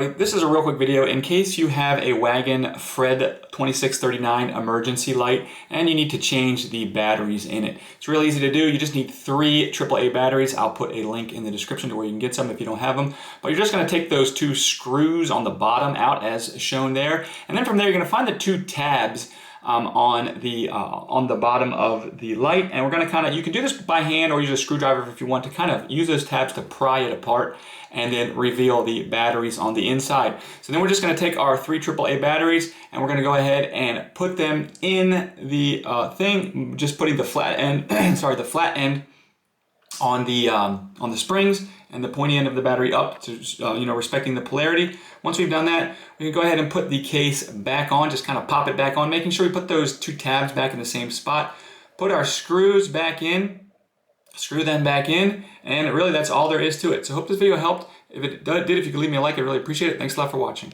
This is a real quick video in case you have a Wagan FRED 2639 emergency light and you need to change the batteries in it. It's real easy to do. You just need 3 AAA batteries. I'll put a link in the description to where you can get some if you don't have them. But you're just going to take those 2 screws on the bottom out as shown there. And then from there you're going to find the 2 tabs on the bottom of the light, and we're going to you can do this by hand or use a screwdriver if you want to kind of use those tabs to pry it apart and then reveal the batteries on the inside. So then we're just going to take our 3 AAA batteries and we're going to go ahead and put them in the thing, just putting the flat end, sorry, the flat end on the springs and the pointy end of the battery up to, respecting the polarity. Once we've done that, we can go ahead and put the case back on, just kind of pop it back on, making sure we put those 2 tabs back in the same spot. Put our screws back in, screw them back in, and really that's all there is to it. So I hope this video helped. If it did, if you could leave me a like, I'd really appreciate it. Thanks a lot for watching.